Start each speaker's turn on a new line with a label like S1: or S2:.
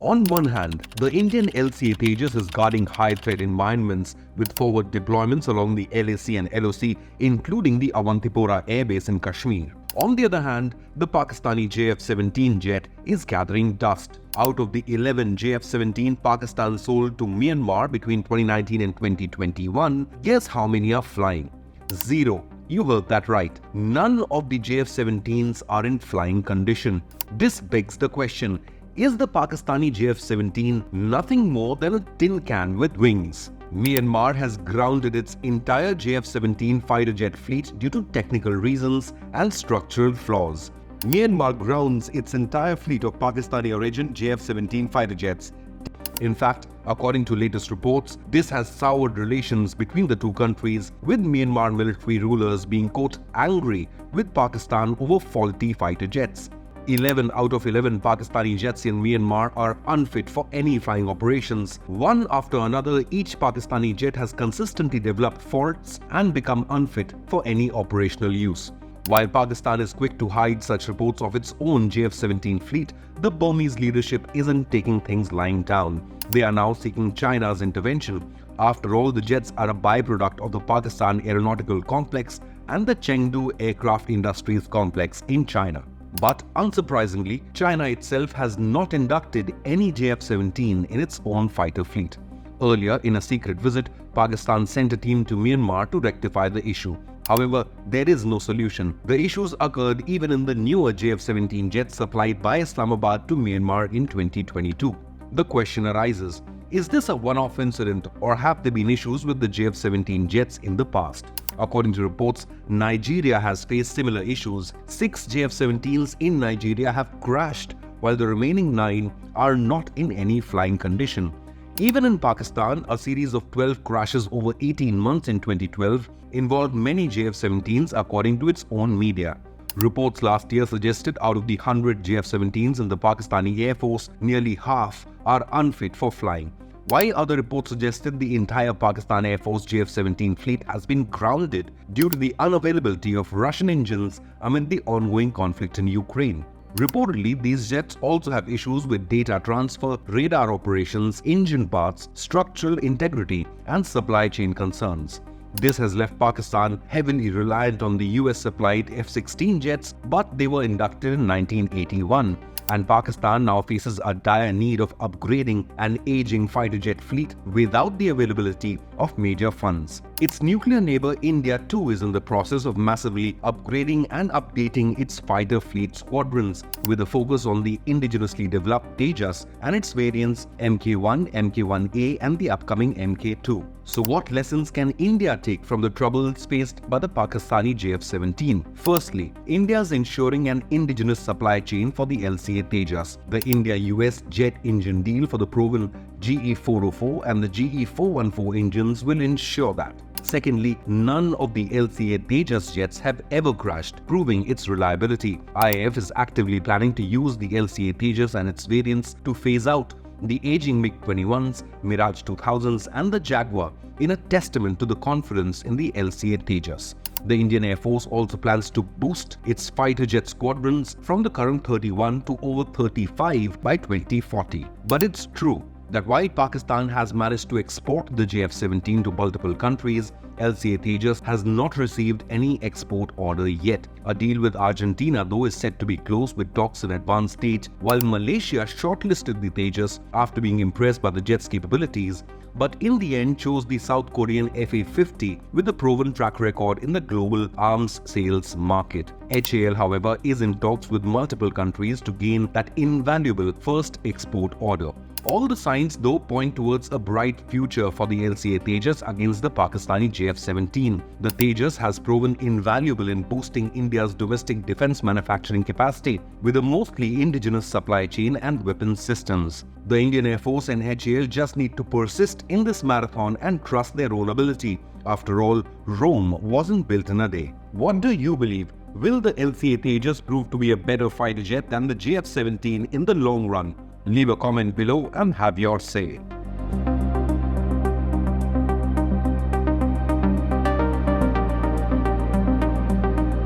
S1: On one hand, the Indian LCA Tejas is guarding high-threat environments with forward deployments along the LAC and LOC, including the Awantipora airbase in Kashmir. On the other hand, the Pakistani JF-17 jet is gathering dust. Out of the 11 JF-17 Pakistan sold to Myanmar between 2019 and 2021, guess how many are flying? 0. You heard that right. None of the JF-17s are in flying condition. This begs the question, is the Pakistani JF-17 nothing more than a tin can with wings? Myanmar has grounded its entire JF-17 fighter jet fleet due to technical reasons and structural flaws. Myanmar grounds its entire fleet of Pakistani origin JF-17 fighter jets. In fact, according to latest reports, this has soured relations between the two countries, with Myanmar military rulers being quote angry with Pakistan over faulty fighter jets. 11 out of 11 Pakistani jets in Myanmar are unfit for any flying operations. One after another, each Pakistani jet has consistently developed faults and become unfit for any operational use. While Pakistan is quick to hide such reports of its own JF-17 fleet, the Burmese leadership isn't taking things lying down. They are now seeking China's intervention. After all, the jets are a byproduct of the Pakistan Aeronautical Complex and the Chengdu Aircraft Industries Complex in China. But unsurprisingly, China itself has not inducted any JF-17 in its own fighter fleet. Earlier, in a secret visit, Pakistan sent a team to Myanmar to rectify the issue. However, there is no solution. The issues occurred even in the newer JF-17 jets supplied by Islamabad to Myanmar in 2022. The question arises, is this a one-off incident or have there been issues with the JF-17 jets in the past? According to reports, Nigeria has faced similar issues. 6 JF-17s in Nigeria have crashed, while the remaining 9 are not in any flying condition. Even in Pakistan, a series of 12 crashes over 18 months in 2012 involved many JF-17s according to its own media. Reports last year suggested out of the 100 JF-17s in the Pakistani Air Force, nearly half are unfit for flying. While other reports suggested the entire Pakistan Air Force JF-17 fleet has been grounded due to the unavailability of Russian engines amid the ongoing conflict in Ukraine. Reportedly, these jets also have issues with data transfer, radar operations, engine parts, structural integrity, and supply chain concerns. This has left Pakistan heavily reliant on the US-supplied F-16 jets, but they were inducted in 1981. And Pakistan now faces a dire need of upgrading an aging fighter jet fleet without the availability of major funds. Its nuclear neighbor India too is in the process of massively upgrading and updating its fighter fleet squadrons, with a focus on the indigenously developed Tejas and its variants MK1, MK1A and the upcoming MK2. So what lessons can India take from the troubles faced by the Pakistani JF-17? Firstly, India is ensuring an indigenous supply chain for the LCA Tejas. The India-US jet engine deal for the proven GE404 and the GE414 engines will ensure that. Secondly, none of the LCA Tejas jets have ever crashed, proving its reliability. IAF is actively planning to use the LCA Tejas and its variants to phase out the aging MiG-21s, Mirage 2000s and the Jaguar in a testament to the confidence in the LCA Tejas. The Indian Air Force also plans to boost its fighter jet squadrons from the current 31 to over 35 by 2040. But it's true that while Pakistan has managed to export the JF-17 to multiple countries, LCA Tejas has not received any export order yet. A deal with Argentina though is set to be closed with talks in advanced stage, while Malaysia shortlisted the Tejas after being impressed by the jet's capabilities, but in the end chose the South Korean FA-50 with a proven track record in the global arms sales market. HAL, however, is in talks with multiple countries to gain that invaluable first export order. All the signs though point towards a bright future for the LCA Tejas against the Pakistani JF-17. The Tejas has proven invaluable in boosting India's domestic defense manufacturing capacity with a mostly indigenous supply chain and weapons systems. The Indian Air Force and HAL just need to persist in this marathon and trust their own ability. After all, Rome wasn't built in a day. What do you believe? Will the LCA Tejas prove to be a better fighter jet than the JF-17 in the long run? Leave a comment below and have your say.